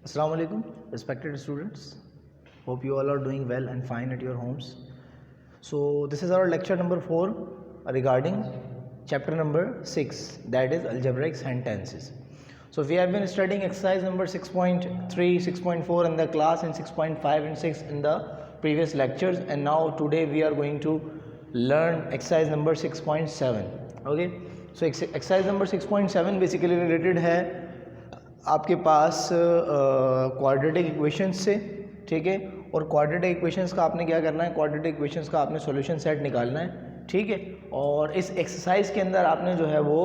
Assalamu alaikum, respected students. Hope you all are doing well and fine at your homes. So this is our lecture number 4 regarding chapter number 6, that is algebraic sentences. So we have been studying exercise number 6.3, 6.4 in the class and 6.5 and 6 in the previous lectures, and now today we are going to learn exercise number 6.7. Okay, so exercise number 6.7 basically related है आपके पास quadratic equations से, ठीक है। और quadratic equations का आपने क्या करना है, क्वाड्रेटिक इक्वेशंस का आपने सॉल्यूशन सेट निकालना है, ठीक है। और इस एक्सरसाइज के अंदर आपने जो है वो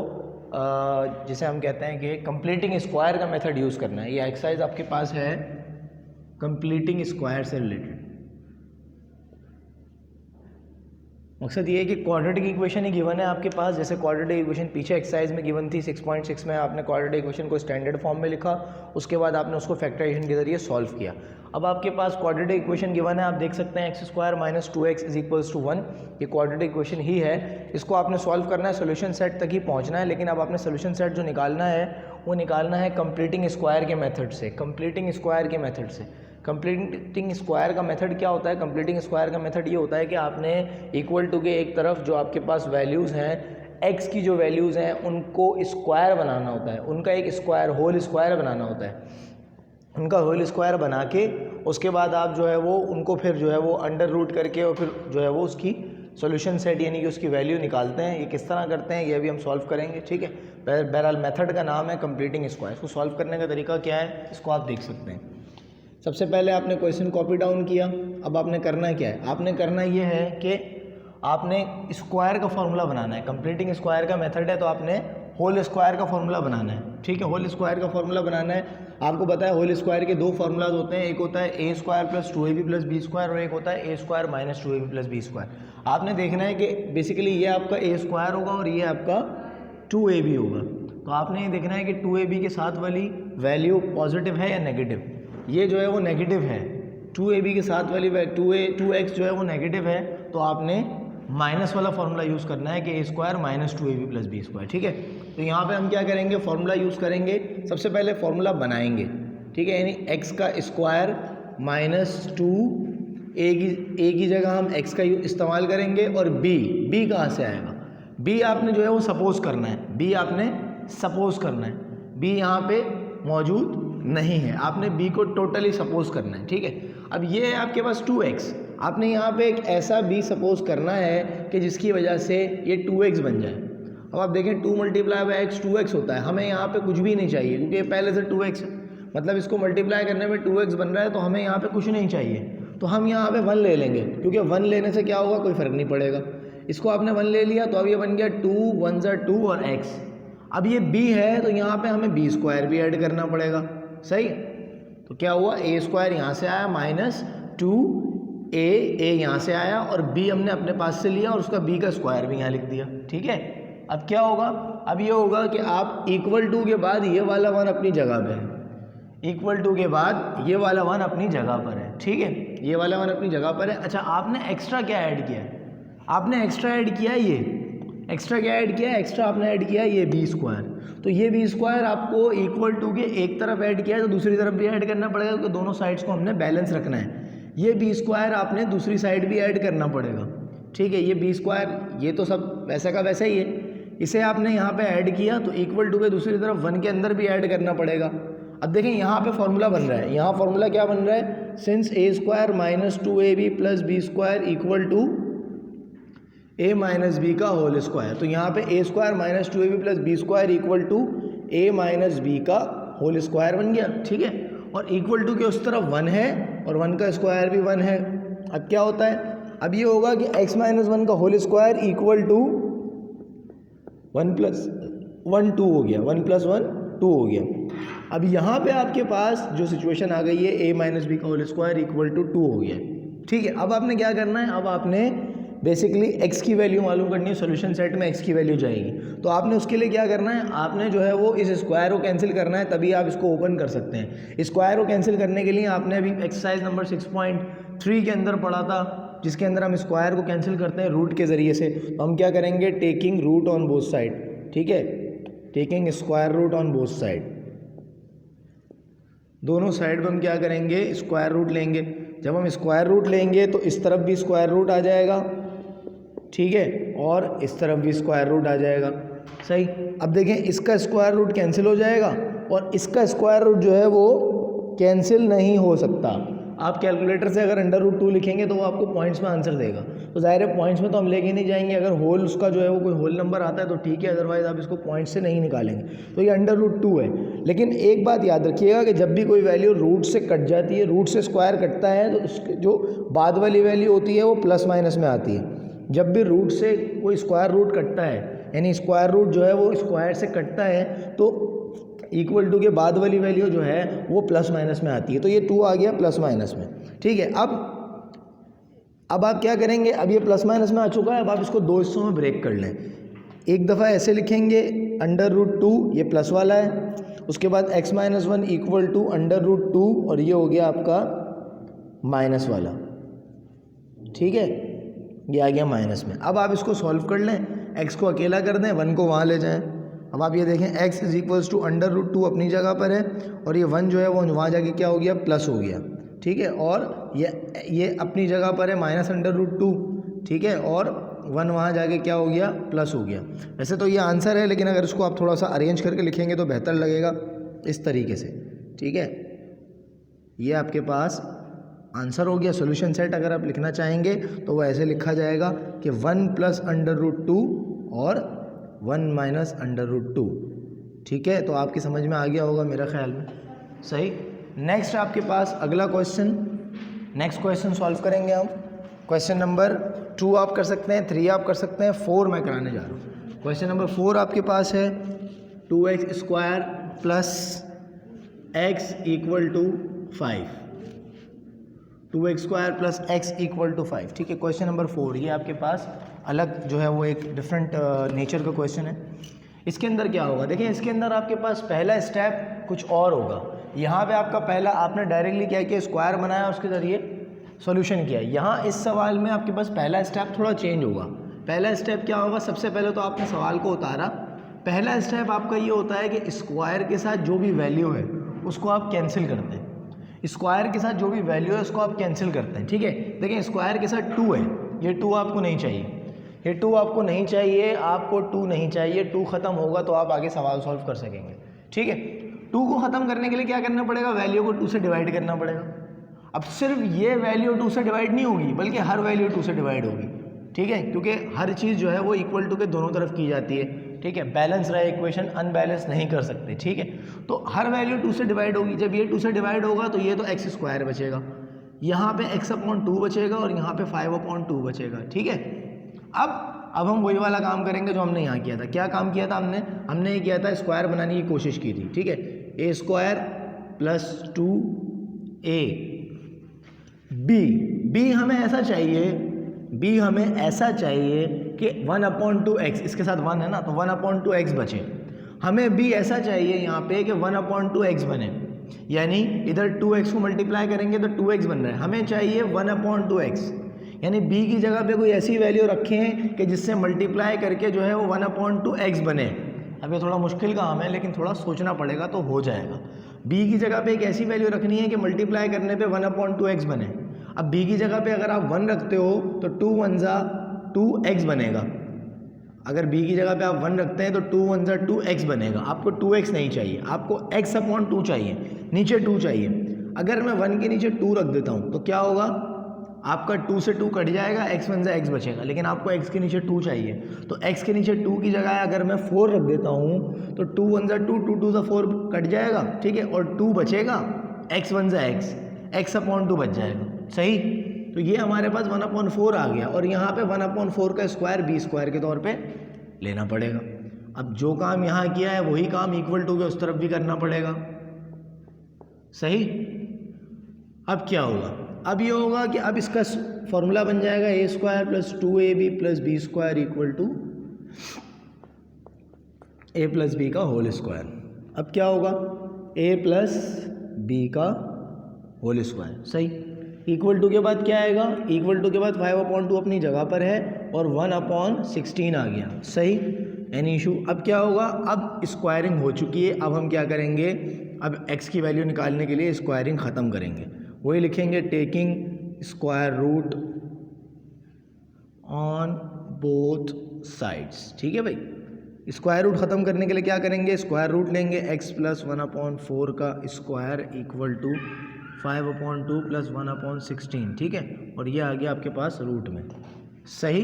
जिसे हम कहते हैं कि कंप्लीटिंग स्क्वायर का मेथड यूज़ करना है। ये एक्सरसाइज आपके पास है कंप्लीटिंग स्क्वायर से रिलेटेड। मकसद ये है कि क्वाड्रेटिक इक्वेशन ही गिवन है आपके पास। जैसे क्वाड्रेटिक इक्वेशन पीछे एक्सरसाइज में गिवन थी 6.6 में, आपने क्वाड्रेटिक इक्वेशन को स्टैंडर्ड फॉर्म में लिखा, उसके बाद आपने उसको फैक्टराइजेशन के जरिए सॉल्व किया। अब आपके पास क्वाड्रेटिक इक्वेशन गिवन है, आप देख सकते हैं x square minus 2x is equals to 1। ये क्वाड्रेटिक इक्वेशन ही है, इसको आपने सॉल्व करना है, सोल्यूशन सेट तक ही पहुँचना है। लेकिन अब आपने सोल्यूशन सेट जो निकालना है वो निकालना है कंप्लीटिंग स्क्वायर के मेथड से। कंप्लीटिंग स्क्वायर के मेथड से कंप्लीटिंग स्क्वायर का मेथड क्या होता है? कंप्लीटिंग स्क्वायर का मेथड ये होता है कि आपने इक्वल टू के एक तरफ जो आपके पास वैल्यूज़ हैं, एक्स की जो वैल्यूज़ हैं उनको स्क्वायर बनाना होता है, उनका एक स्क्वायर होल स्क्वायर बनाना होता है। उनका होल स्क्वायर बना के उसके बाद आप जो है वो उनको फिर जो है वो अंडर रूट करके और फिर जो है वो उसकी सॉल्यूशन सेट यानी कि उसकी वैल्यू निकालते हैं। ये किस तरह करते हैं ये भी हम सॉल्व करेंगे, ठीक है। बहरहाल मेथड का नाम है कंप्लीटिंग स्क्वायर। इसको सॉल्व करने का तरीका क्या है इसको आप देख सकते हैं। सबसे पहले आपने क्वेश्चन कॉपी डाउन किया। अब आपने करना क्या है, आपने करना ये है कि आपने स्क्वायर का फॉर्मूला बनाना है। कंप्लीटिंग स्क्वायर का मेथड है तो आपने होल स्क्वायर का फॉर्मूला बनाना है, ठीक है। होल स्क्वायर का फॉर्मूला बनाना है। आपको पता है होल स्क्वायर के दो फार्मूलाज होते हैं, एक होता है A square plus 2ab plus B square और एक होता है A square minus 2ab plus B square. आपने देखना है कि बेसिकली ये आपका ए स्क्वायर होगा और ये आपका 2ab होगा। तो आपने ये देखना है कि 2ab के साथ वाली वैल्यू पॉजिटिव है या नेगेटिव। ये जो है वो नेगेटिव है, 2ab के साथ वाली 2x जो है वो नेगेटिव है, तो आपने माइनस वाला फॉर्मूला यूज़ करना है कि A square minus 2ab plus B square, ठीक है। तो यहाँ पे हम क्या करेंगे, फॉर्मूला यूज़ करेंगे। सबसे पहले फॉर्मूला बनाएंगे, ठीक है, यानी x का स्क्वायर माइनस 2a की जगह हम x का इस्तेमाल करेंगे। और b कहाँ से आएगा, b आपने जो है वो सपोज करना है, b आपने सपोज करना है। b यहाँ पे मौजूद नहीं है, आपने b को टोटली सपोज करना है, ठीक है। अब ये है आपके पास 2x, आपने यहाँ पे एक ऐसा b सपोज करना है कि जिसकी वजह से ये 2x बन जाए। अब आप देखें 2 मल्टीप्लाई बाई एक्स 2x होता है, हमें यहाँ पे कुछ भी नहीं चाहिए क्योंकि ये पहले से 2x है, मतलब इसको मल्टीप्लाई करने में 2x बन रहा है तो हमें यहाँ पे कुछ नहीं चाहिए। तो हम यहाँ पे 1 ले लेंगे क्योंकि 1 लेने से क्या होगा, कोई फ़र्क नहीं पड़ेगा। इसको आपने 1 ले लिया तो अब ये बन गया 2 1 ज़ा 2 और x। अब ये b है तो यहाँ पे हमें b स्क्वायर भी ऐड करना पड़ेगा, सही। तो क्या हुआ, ए स्क्वायर यहाँ से आया माइनस 2a यहाँ से आया और b हमने अपने पास से लिया और उसका b का स्क्वायर भी यहाँ लिख दिया, ठीक है। अब क्या होगा, अब ये होगा कि आप इक्वल टू के बाद ये वाला 1 अपनी जगह पे है, इक्वल टू के बाद ये वाला 1 अपनी जगह पर है, ठीक है, ये वाला 1 अपनी जगह पर है। अच्छा, आपने एक्स्ट्रा क्या ऐड किया है, आपने एक्स्ट्रा ऐड किया है, ये एक्स्ट्रा क्या ऐड किया है, एक्स्ट्रा आपने ऐड किया है ये b स्क्वायर। तो ये b स्क्वायर आपको इक्वल टू के एक तरफ ऐड किया है तो दूसरी तरफ भी ऐड करना पड़ेगा क्योंकि दोनों साइड्स को हमने बैलेंस रखना है। ये b स्क्वायर आपने दूसरी साइड भी ऐड करना पड़ेगा, ठीक है। ये b स्क्वायर ये तो सब वैसा का वैसा ही है, इसे आपने यहाँ पे ऐड किया तो इक्वल टू के दूसरी तरफ 1 के अंदर भी ऐड करना पड़ेगा। अब देखें यहाँ पे फॉर्मूला बन रहा है, यहाँ फॉर्मूला क्या बन रहा है, since a square minus 2ab plus B square equal to a minus b का होल स्क्वायर। तो यहाँ पे a square minus 2ab plus B square equal to a minus b का होल स्क्वायर बन गया, ठीक है। और इक्वल टू के उस तरफ 1 है और 1 का स्क्वायर भी 1 है। अब क्या होता है, अब ये होगा कि x माइनस 1 का whole square equal to 1 plus 1 2 हो गया, 1 प्लस 1 2 हो गया। अब यहाँ पे आपके पास जो सिचुएशन आ गई है a माइनस बी का होल स्क्वायर इक्वल टू 2 हो गया, ठीक है। अब आपने क्या करना है, अब आपने बेसिकली x की वैल्यू मालूम करनी है, सॉल्यूशन सेट में x की वैल्यू जाएगी। तो आपने उसके लिए क्या करना है, आपने जो है वो इस स्क्वायर को कैंसिल करना है, तभी आप इसको ओपन कर सकते हैं। स्क्वायर को कैंसिल करने के लिए आपने अभी एक्सरसाइज नंबर 6.3 के अंदर पढ़ा था, जिसके अंदर हम स्क्वायर को कैंसिल करते हैं रूट के ज़रिए से। तो हम क्या करेंगे, taking root on both side, ठीक है, taking square root on both side. दोनों साइड पर हम क्या करेंगे, स्क्वायर रूट लेंगे। जब हम स्क्वायर रूट लेंगे तो इस तरफ भी स्क्वायर रूट आ जाएगा, ठीक है, और इस तरफ भी स्क्वायर रूट आ जाएगा। सही। अब देखें इसका स्क्वायर रूट कैंसिल हो जाएगा और इसका स्क्वायर रूट जो है वो कैंसिल नहीं हो सकता। आप कैलकुलेटर से अगर √2 लिखेंगे तो वो आपको पॉइंट्स में आंसर देगा, तो ज़ाहिर है पॉइंट्स में तो हम लेके नहीं जाएंगे। अगर होल उसका जो है वो कोई होल नंबर आता है तो ठीक है, अदरवाइज़ आप इसको पॉइंट्स से नहीं निकालेंगे। तो ये √2 है। लेकिन एक बात याद रखिएगा कि जब भी कोई वैल्यू रूट से कट जाती है, रूट से स्क्वायर कटता है, तो उसकी जो बाद वाली वैल्यू होती है वो प्लस माइनस में आती है। जब भी रूट से कोई स्क्वायर रूट कटता है, यानी स्क्वायर रूट जो है वो स्क्वायर से कटता है, तो इक्वल टू के बाद वाली वैल्यू जो है वो प्लस माइनस में आती है। तो ये 2 आ गया प्लस माइनस में, ठीक है। अब आप क्या करेंगे, अब ये प्लस माइनस में आ चुका है, अब आप इसको 2 हिस्सों में ब्रेक कर लें। एक दफ़ा ऐसे लिखेंगे √2, ये प्लस वाला है, उसके बाद x-1 इक्वल टू √2 और ये हो गया आपका माइनस वाला, ठीक है, ये आ गया माइनस में। अब आप इसको सॉल्व कर लें, x को अकेला कर दें, 1 को वहाँ ले जाएं। अब आप ये देखें x इज़ इक्वल्स टू √2 अपनी जगह पर है और ये 1 जो है वो वहाँ जाके क्या हो गया, प्लस हो गया, ठीक है। और ये अपनी जगह पर है -√2, ठीक है, और 1 वहाँ जाके क्या हो गया, प्लस हो गया। वैसे तो ये आंसर है, लेकिन अगर इसको आप थोड़ा सा अरेंज करके लिखेंगे तो बेहतर लगेगा इस तरीके से, ठीक है। ये आपके पास आंसर हो गया। सोल्यूशन सेट अगर आप लिखना चाहेंगे तो वो ऐसे लिखा जाएगा कि 1 + √2 और 1 - √2, ठीक है। तो आपकी समझ में आ गया होगा मेरा ख्याल में, सही। नेक्स्ट आपके पास अगला क्वेश्चन, नेक्स्ट क्वेश्चन सॉल्व करेंगे हम। क्वेश्चन नंबर 2 आप कर सकते हैं, 3 आप कर सकते हैं, 4 मैं कराने जा रहा हूँ। क्वेश्चन नंबर 4 आपके पास है 2x² + x = 5, 2x² + x = 5, ठीक है। क्वेश्चन नंबर 4 ये आपके पास अलग जो है वो एक डिफरेंट नेचर का क्वेश्चन है। इसके अंदर क्या होगा, देखिए इसके अंदर आपके पास पहला स्टेप कुछ और होगा। यहाँ पे आपका पहला, आपने डायरेक्टली क्या किया, स्क्वायर बनाया, उसके ज़रिए सॉल्यूशन किया। यहाँ इस सवाल में आपके पास पहला स्टेप थोड़ा चेंज होगा। पहला स्टेप क्या होगा, सबसे पहले तो आपने सवाल को उतारा। पहला स्टेप आपका ये होता है कि स्क्वायर के साथ जो भी वैल्यू है उसको आप कैंसिल करते हैं। स्क्वायर के साथ जो भी वैल्यू है उसको आप कैंसिल करते हैं, ठीक है। देखिए स्क्वायर के साथ 2 है, ये 2 आपको नहीं चाहिए, ये 2 आपको नहीं चाहिए, आपको 2 नहीं चाहिए। 2 ख़त्म होगा तो आप आगे सवाल सॉल्व कर सकेंगे, ठीक है। 2 को ख़त्म करने के लिए क्या करना पड़ेगा, वैल्यू को 2 से डिवाइड करना पड़ेगा। अब सिर्फ ये वैल्यू 2 से डिवाइड नहीं होगी, बल्कि हर वैल्यू 2 से डिवाइड होगी, ठीक है, क्योंकि हर चीज़ जो है वो इक्वल टू के दोनों तरफ की जाती है, ठीक है। बैलेंस रहे इक्वेशन, अनबैलेंस नहीं कर सकते, ठीक है। तो हर वैल्यू 2 से डिवाइड होगी। जब ये 2 से डिवाइड होगा तो ये तो x² बचेगा, यहाँ पे x/2 बचेगा और यहाँ पे 5/2 बचेगा, ठीक है। अब हम वही वाला काम करेंगे जो हमने यहाँ किया था। क्या काम किया था हमने ये किया था, स्क्वायर बनाने की कोशिश की थी, ठीक है। a² + 2ab हमें ऐसा चाहिए कि 1/2x, इसके साथ 1 है ना, तो 1/2x बचे। हमें b ऐसा चाहिए यहाँ पे कि 1/2x बने, यानी इधर 2x को मल्टीप्लाई करेंगे तो 2x बन रहा है। हमें चाहिए 1/2x, यानी b की जगह पे कोई ऐसी वैल्यू रखें कि जिससे मल्टीप्लाई करके जो है वो 1/2x बने। अब ये थोड़ा मुश्किल काम है, लेकिन थोड़ा सोचना पड़ेगा तो हो जाएगा। b की जगह पे एक ऐसी वैल्यू रखनी है कि मल्टीप्लाई करने पे 1/2x बने। अब b की जगह पे अगर आप 1 रखते हो तो 2 × 1 = 2x बनेगा। अगर b की जगह पे आप 1 रखते हैं तो 2 × 1 = 2x बनेगा। आपको 2x नहीं चाहिए, आपको x/2 चाहिए, नीचे 2 चाहिए। अगर मैं 1 के नीचे 2 रख देता हूँ तो क्या होगा, आपका 2 से 2 कट जाएगा, x1 से x बचेगा, लेकिन आपको x के नीचे 2 चाहिए। तो x के नीचे 2 की जगह अगर मैं 4 रख देता हूँ तो 2 × 1 = 2, 2 × 2 = 4 कट जाएगा, ठीक है, और 2 बचेगा, x1 से x/2 बच जाएगा, सही। तो ये हमारे पास 1/4 आ गया और यहाँ पे 1/4 का स्क्वायर b² के तौर पे लेना पड़ेगा। अब जो काम यहाँ किया है वही काम इक्वल टू के उस तरफ भी करना पड़ेगा, सही। अब क्या होगा, अब ये होगा कि अब इसका फॉर्मूला बन जाएगा a² + 2ab + b² = a + b का होल स्क्वायर। अब क्या होगा, a + b का होल स्क्वायर, सही। इक्वल टू के बाद क्या आएगा, इक्वल टू के बाद 5/2 अपनी जगह पर है और 1/16 आ गया, सही, एनी इशू। अब क्या होगा, अब स्क्वायरिंग हो चुकी है। अब हम क्या करेंगे, अब x की वैल्यू निकालने के लिए स्क्वायरिंग ख़त्म करेंगे, वही लिखेंगे taking square root on both sides. ठीक है भाई, स्क्वायर रूट ख़त्म करने के लिए क्या करेंगे, स्क्वायर रूट लेंगे x प्लस 1/4 का स्क्वायर इक्वल टू 5/2 प्लस 1/16। ठीक है, और ये आ गया आपके पास रूट में, सही,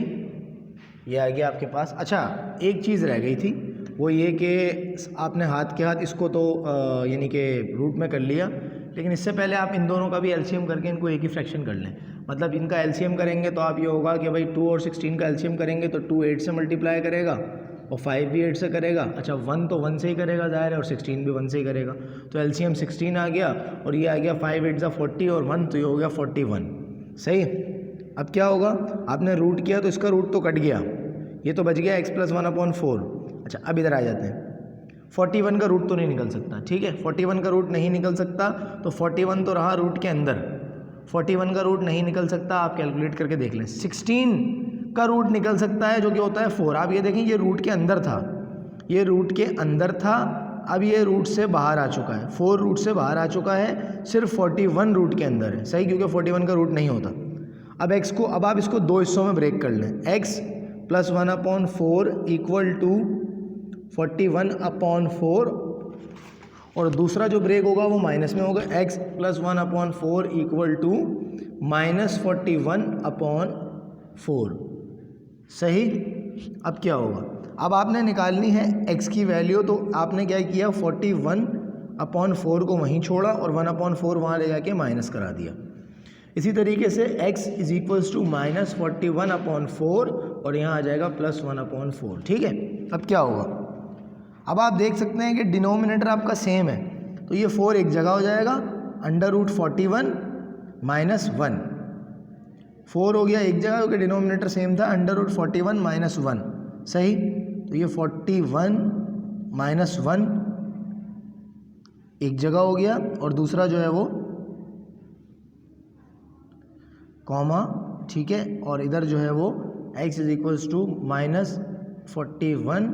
ये आ गया आपके पास। अच्छा, एक चीज़ रह गई थी, वो ये कि आपने हाथ के हाथ इसको तो यानी कि रूट में कर लिया, लेकिन इससे पहले आप इन दोनों का भी एलसीएम करके इनको एक ही फ्रैक्शन कर लें। मतलब इनका एलसीएम करेंगे तो आप ये होगा कि भाई 2 और 16 का एलसीएम करेंगे तो 2 8 से मल्टीप्लाई करेगा और 5 भी 8 से करेगा। अच्छा, 1 तो 1 से ही करेगा ज़ाहिर है, और 16 भी 1 से ही करेगा, तो एलसीएम 16 आ गया और ये आ गया 5 8 40 और 1, तो ये हो गया 41। सही। अब क्या होगा, आपने रूट किया तो इसका रूट तो कट गया, ये तो बच गया x प्लस 1/4। अच्छा, अब इधर आ जाते हैं, 41 का रूट तो नहीं निकल सकता। ठीक है, 41 का रूट नहीं निकल सकता, तो 41 तो रहा रूट के अंदर, 41 का रूट नहीं निकल सकता, आप कैलकुलेट करके देख लें। 16 का रूट निकल सकता है, जो कि होता है 4। आप ये देखें, ये रूट के अंदर था, ये रूट के अंदर था, अब ये रूट से बाहर आ चुका है, 4 रूट से बाहर आ चुका है, सिर्फ 41 रूट के अंदर है। सही, क्योंकि 41 का रूट नहीं होता। अब x को, अब आप इसको दो हिस्सों में ब्रेक कर लें, x प्लस 1/4 इक्वल टू 41/4, और दूसरा जो ब्रेक होगा वो माइनस में होगा, x प्लस 1/4 इक्वल टू -41/4। सही। अब क्या होगा, अब आपने निकालनी है x की वैल्यू, तो आपने क्या किया, 41/4 को वहीं छोड़ा और 1/4 वहाँ ले जाके माइनस करा दिया। इसी तरीके से x इज इक्वल्स टू -41/4 और यहाँ आ जाएगा +1/4। ठीक है, अब क्या होगा, अब आप देख सकते हैं कि डिनोमिनेटर आपका सेम है, तो ये 4 एक जगह हो जाएगा, √41 - 1, 4 हो गया एक जगह क्योंकि डिनोमिनेटर सेम था, √41 - 1। सही, तो ये 41 - 1 एक जगह हो गया, और दूसरा जो है वो कॉमा। ठीक है, और इधर जो है वो x इज इक्वल्स टू -41,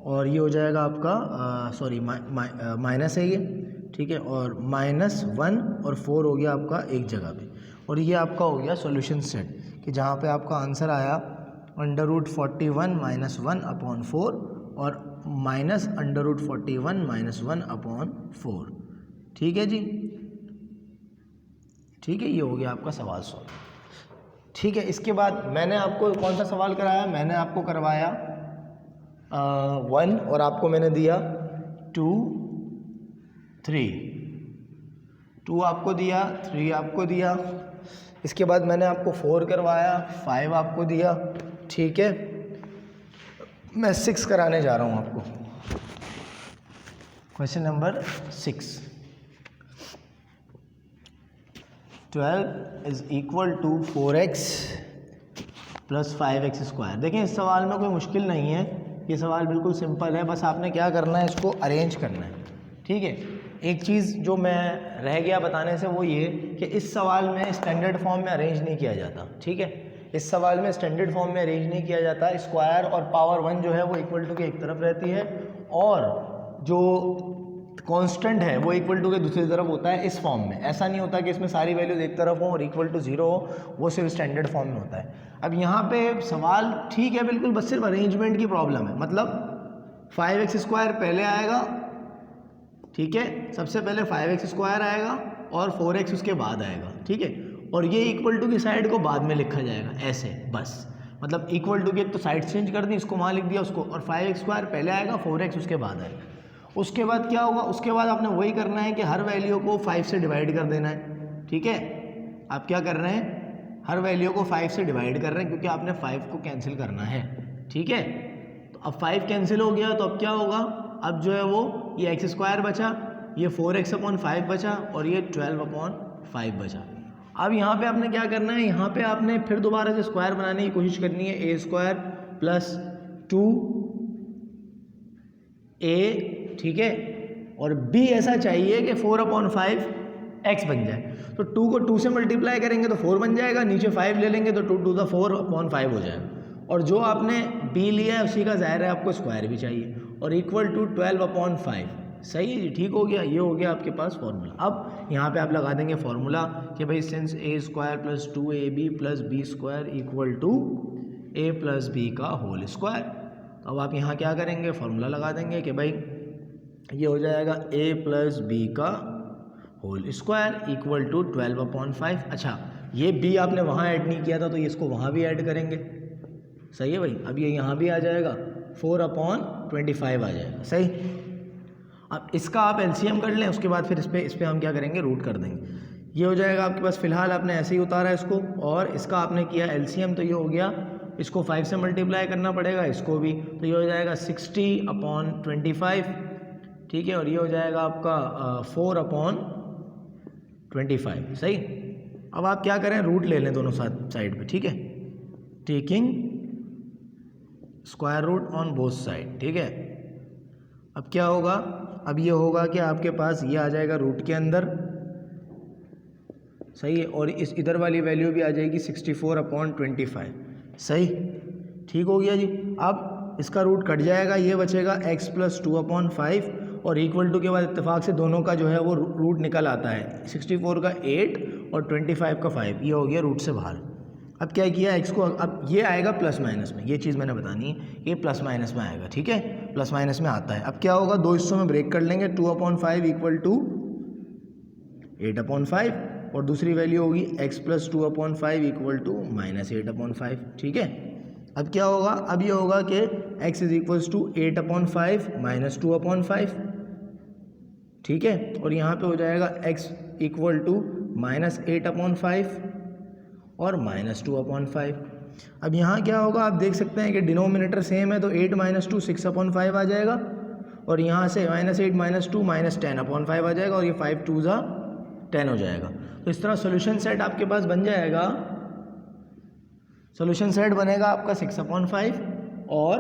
और ये हो जाएगा आपका सॉरी माइनस है ये। ठीक है, और -1 और 4 हो गया आपका एक जगह पे, और ये आपका हो गया सॉल्यूशन सेट, कि जहाँ पे आपका आंसर आया √41 - 1/4 और -√41 - 1/4। ठीक है जी, ठीक है, ये हो गया आपका सवाल सॉल्व। ठीक है, इसके बाद मैंने आपको कौन सा सवाल कराया, मैंने आपको करवाया 1, और आपको मैंने दिया 2 3, 2 आपको दिया, 3 आपको दिया। इसके बाद मैंने आपको 4 करवाया, 5 आपको दिया। ठीक है, मैं 6 कराने जा रहा हूँ आपको, question number 6। 12 is equal to 4x plus 5x²। देखें, इस सवाल में कोई मुश्किल नहीं है, ये सवाल बिल्कुल सिंपल है, बस आपने क्या करना है, इसको अरेंज करना है। ठीक है, एक चीज़ जो मैं रह गया बताने से वो ये कि इस सवाल में स्टैंडर्ड फॉर्म में अरेंज नहीं किया जाता। ठीक है, इस सवाल में स्टैंडर्ड फॉर्म में अरेंज नहीं किया जाता। स्क्वायर और पावर 1 जो है वो इक्वल टू के एक तरफ रहती है, और जो कांस्टेंट है वो इक्वल टू के दूसरी तरफ होता है इस फॉर्म में। ऐसा नहीं होता कि इसमें सारी वैल्यूज एक तरफ हो और इक्वल टू 0 हो, वो सिर्फ स्टैंडर्ड फॉर्म में होता है। अब यहाँ पे सवाल ठीक है बिल्कुल, बस सिर्फ अरेंजमेंट की प्रॉब्लम है। मतलब 5x² पहले आएगा, ठीक है, सबसे पहले 5x² आएगा और 4x उसके बाद आएगा। ठीक है, और ये इक्वल टू की साइड को बाद में लिखा जाएगा ऐसे, बस मतलब इक्वल टू की एक तो साइड चेंज कर दी, इसको वहाँ लिख दिया उसको, और 5x² पहले आएगा, 4x उसके बाद आएगा। उसके बाद क्या होगा, उसके बाद आपने वही करना है कि हर वैल्यू को 5 से डिवाइड कर देना है। ठीक है, आप क्या कर रहे हैं, हर वैल्यू को 5 से डिवाइड कर रहे हैं, क्योंकि आपने 5 को कैंसिल करना है। ठीक है, तो अब 5 कैंसिल हो गया, तो अब क्या होगा, अब जो है वो ये x² बचा, ये 4x/5 बचा, और ये 12/5 बचा। अब यहाँ पे आपने क्या करना है, यहाँ पे आपने फिर दोबारा से स्क्वायर बनाने की कोशिश करनी है, a² प्लस 2a। ठीक है, और b ऐसा चाहिए कि 4/5 x बन जाए। तो 2 को 2 से मल्टीप्लाई करेंगे तो 4 बन जाएगा, नीचे 5 ले लेंगे तो 2 to the 4/5 हो जाएगा। और जो आपने b लिया है उसी का ज़ाहिर है आपको स्क्वायर भी चाहिए, और इक्वल टू 12/5। सही है जी, ठीक हो गया। ये हो गया आपके पास फॉर्मूला। अब यहाँ पे आप लगा देंगे फॉर्मूला कि भाई since a square plus 2ab plus B square equal to a plus b का होल स्क्वायर। तो अब आप यहाँ क्या करेंगे, फॉर्मूला लगा देंगे कि भाई ये हो जाएगा a प्लस बी का होल स्क्वायर इक्वल टू 12/5। अच्छा, ये b आपने वहाँ ऐड नहीं किया था तो ये इसको वहाँ भी ऐड करेंगे। सही है भाई, अब ये यहाँ भी आ जाएगा 4/25 आ जाएगा। सही, अब इसका आप एलसीएम कर लें, उसके बाद फिर इस पे हम क्या करेंगे, रूट कर देंगे। ये हो जाएगा आपके पास, फिलहाल आपने ऐसे ही उतारा है इसको, और इसका आपने किया एलसीएम, तो ये हो गया, इसको 5 से मल्टीप्लाई करना पड़ेगा, इसको भी, तो ये हो जाएगा 60/25। ठीक है, और ये हो जाएगा आपका 4/25। सही, अब आप क्या करें, रूट ले लें दोनों साइड पे। ठीक है, taking square root on both side. ठीक है, अब क्या होगा, अब ये होगा कि आपके पास ये आ जाएगा रूट के अंदर। सही है, और इस इधर वाली वैल्यू भी आ जाएगी 64/25। सही, ठीक हो गया जी। अब इसका रूट कट जाएगा, ये बचेगा x प्लस 2/5, और इक्वल टू के बाद इत्तेफाक से दोनों का जो है वो रूट निकल आता है, 64 का 8 और 25 का 5, ये हो गया रूट से बाहर। अब क्या किया, x को, अब ये आएगा प्लस माइनस में, ये चीज़ मैंने बतानी है, ये प्लस माइनस में आएगा। ठीक है, प्लस माइनस में आता है। अब क्या होगा, दो हिस्सों में ब्रेक कर लेंगे, 2/5 इक्वल टू 8/5, और दूसरी वैल्यू होगी x प्लस 2/5 इक्वल टू -8/5। ठीक है, अब क्या होगा, अब ये होगा कि x is equals to 8/5 minus 2/5। ठीक है, और यहाँ पे हो जाएगा x इक्वल टू -8/5 और -2/5। अब यहाँ क्या होगा, आप देख सकते हैं कि डिनोमिनेटर सेम है, तो 8 - 2 6/5 आ जाएगा, और यहाँ से -8 - 2 -10/5 आ जाएगा, और ये 5 2 10 हो जाएगा। तो इस तरह सोल्यूशन सेट आपके पास बन जाएगा। सोल्यूशन सेट बनेगा आपका 6/5 और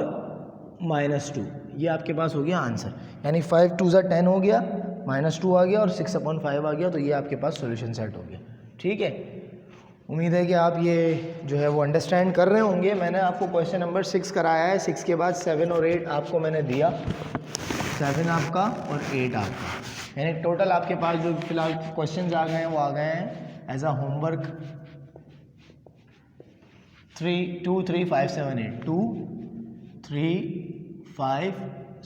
-2, ये आपके पास हो गया आंसर। यानी 5 2 10 हो गया, -2 आ गया और 6/5 आ गया, तो ये आपके पास सोल्यूशन सेट हो गया। ठीक है, उम्मीद है कि आप ये जो है वो अंडरस्टैंड कर रहे होंगे। मैंने आपको क्वेश्चन नंबर 6 कराया है, 6 के बाद 7 और 8 आपको मैंने दिया, 7 आपका और 8 आपका, यानी टोटल आपके पास जो फिलहाल क्वेश्चंस आ गए हैं वो आ गए हैं एज अ होमवर्क 2 3 5 7 8 2 3 5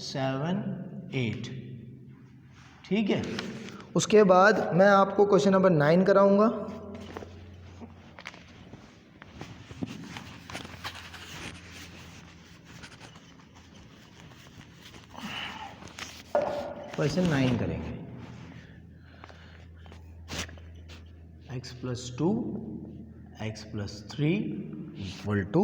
7 8। ठीक है, उसके बाद मैं आपको क्वेश्चन नंबर 9 कराऊंगा। क्वेश्चन 9 करेंगे, x plus 2 x plus 3 equal to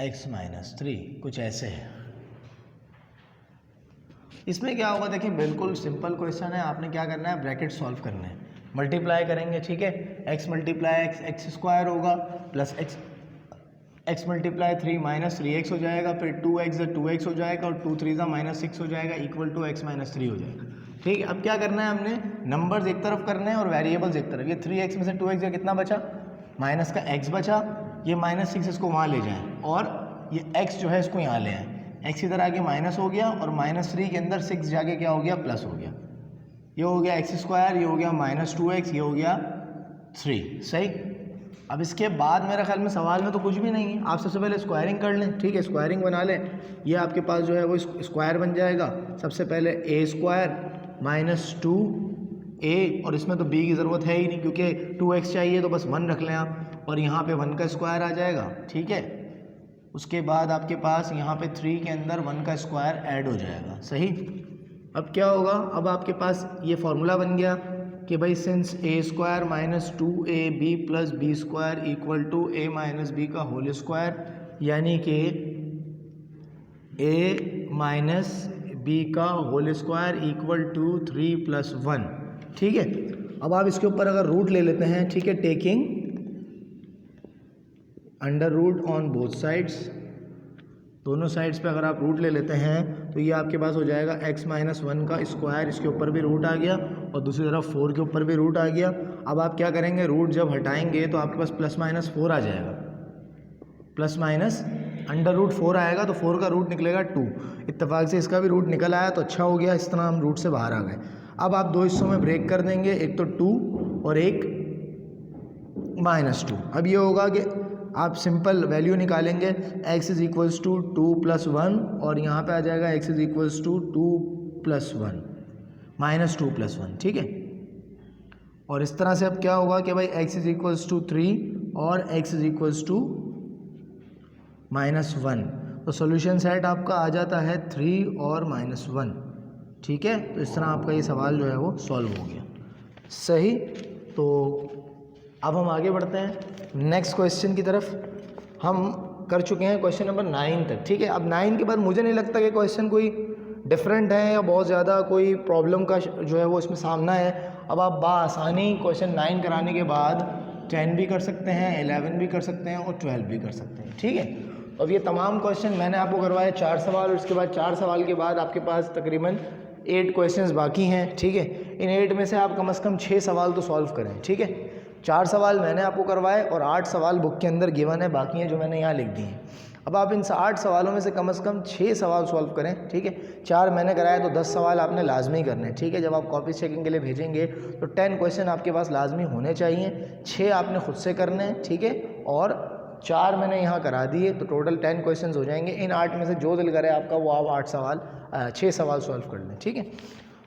x minus 3, कुछ ऐसे है। इसमें क्या होगा, देखिए बिल्कुल सिंपल क्वेश्चन है, आपने क्या करना है, ब्रैकेट सॉल्व करना है, मल्टीप्लाई करेंगे। ठीक है, x मल्टीप्लाई x स्क्वायर होगा, plus x multiply 3 minus 3x हो जाएगा, फिर 2x 2x हो जाएगा, और 2 3 -6 हो जाएगा, इक्वल टू x माइनस 3 हो जाएगा। ठीक है, अब क्या करना है, हमने नंबर्स एक तरफ करने हैं और वेरिएबल्स एक तरफ। ये 3x में से 2x का कितना बचा, माइनस का x बचा, ये -6 इसको वहाँ ले जाएं, और ये x जो है इसको यहाँ ले आएँ, x इधर आके माइनस हो गया, और -3 के अंदर 6 जाके क्या हो गया, प्लस हो गया। ये हो गया x स्क्वायर, ये हो गया -2x, ये हो गया 3। सही, अब इसके बाद मेरे ख्याल में सवाल में तो कुछ भी नहीं है, आप सबसे पहले स्क्वायरिंग कर लें। ठीक है, स्क्वायरिंग बना लें, ये आपके पास जो है वो स्क्वायर बन जाएगा। सबसे पहले a स्क्वायर -2a, और इसमें तो b की ज़रूरत है ही नहीं क्योंकि 2x चाहिए, तो बस 1 रख लें आप, और यहाँ पे 1 का स्क्वायर आ जाएगा। ठीक है, उसके बाद आपके पास यहाँ पे 3 के अंदर 1 का स्क्वायर ऐड हो जाएगा। सही, अब क्या होगा, अब आपके पास ये फॉर्मूला बन गया कि भाई since a square -2ab plus B square equal to a minus b का होल स्क्वायर, यानी कि a माइनस बी का होल स्क्वायर इक्वल टू 3 + 1। ठीक है, अब आप इसके ऊपर अगर रूट ले लेते हैं, ठीक है, taking under root on both sides, दोनों साइड्स पे अगर आप रूट ले लेते हैं तो ये आपके पास हो जाएगा x माइनस 1 का स्क्वायर, इसके ऊपर भी रूट आ गया, और दूसरी तरफ 4 के ऊपर भी रूट आ गया। अब आप क्या करेंगे, रूट जब हटाएंगे तो आपके पास +- 4 आ जाएगा, +- अंडर रूट 4 आएगा तो 4 का रूट निकलेगा 2। इत्तेफाक से इसका भी रूट निकल आया तो अच्छा हो गया, इस तरह हम रूट से बाहर आ गए। अब आप दो हिस्सों में ब्रेक कर देंगे, एक तो 2 और एक -2। अब ये होगा कि आप सिंपल वैल्यू निकालेंगे, x इज़ इक्वल्स टू 2 + 1 और यहाँ पे आ जाएगा x इज़ इक्वल्स टू 2 + 1 -2 + 1, ठीक है। और इस तरह से अब क्या होगा कि भाई x इज़ इक्वल्स टू 3 और x इज़ इक्वल्स टू -1, तो सॉल्यूशन सेट आपका आ जाता है 3 और -1, ठीक है। तो इस तरह आपका ये सवाल जो है वो सॉल्व हो गया, सही। तो अब हम आगे बढ़ते हैं नेक्स्ट क्वेश्चन की तरफ। हम कर चुके हैं क्वेश्चन नंबर 9 तक, ठीक है। अब 9 के बाद मुझे नहीं लगता कि क्वेश्चन कोई डिफरेंट है या बहुत ज़्यादा कोई प्रॉब्लम का जो है वो इसमें सामना है। अब आप बासानी क्वेश्चन 9 कराने के बाद 10 भी कर सकते हैं, 11 भी कर सकते हैं और 12 भी कर सकते हैं, ठीक है। अब ये तमाम क्वेश्चन मैंने आपको करवाए 4 सवाल, और उसके बाद 4 सवाल के बाद आपके पास तकरीबन 8 क्वेश्चंस बाकी हैं, ठीक है। इन 8 में से आप कम से कम 6 सवाल तो सॉल्व करें, ठीक है। 4 सवाल मैंने आपको करवाए और 8 सवाल बुक के अंदर गिवन है, बाकी हैं जो मैंने यहाँ लिख दिए हैं। अब आप इन 8 सवालों में से कम 6 सवाल सॉल्व करें, ठीक है। 4 मैंने कराया तो 10 सवाल आपने लाजमी करने हैं, ठीक है। जब आप कॉपी चेकिंग के लिए भेजेंगे तो 10 क्वेश्चन आपके पास लाजमी होने चाहिए, 6 आपने खुद से करने हैं, ठीक है। और 4 मैंने यहाँ करा दिए तो टोटल 10 क्वेश्चंस हो जाएंगे। इन 8 में से जो दिल करे आपका वो आप 6 सवाल सॉल्व कर लें, ठीक है।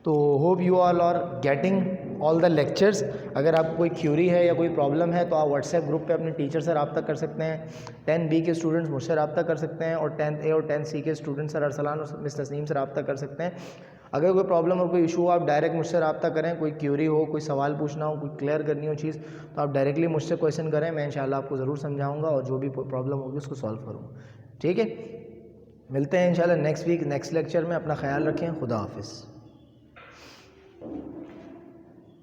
तो hope you all are getting all the lectures. अगर आपको कोई क्यूरी है या कोई प्रॉब्लम है तो आप व्हाट्सएप ग्रुप पे अपने टीचर से रब्ता कर सकते हैं। 10B के स्टूडेंट्स मुझसे रब्ता कर सकते हैं और 10A और 10C के स्टूडेंट्स सर अरसलान और मिस तस्नीम से रब्ता कर सकते हैं। अगर कोई प्रॉब्लम और कोई इशू हो आप डायरेक्ट मुझसे रब्ता करें, कोई क्यूरी हो, कोई सवाल पूछना हो, कोई क्लियर करनी हो चीज़, तो आप डायरेक्टली मुझसे क्वेश्चन करें, मैं इंशाल्लाह आपको ज़रूर समझाऊँगा और जो भी प्रॉब्लम होगी उसको सॉल्व करूँगा, ठीक है। मिलते हैं इंशाल्लाह नेक्स्ट वीक नेक्स्ट लेक्चर में। अपना ख्याल रखें, खुदा हाफिज़।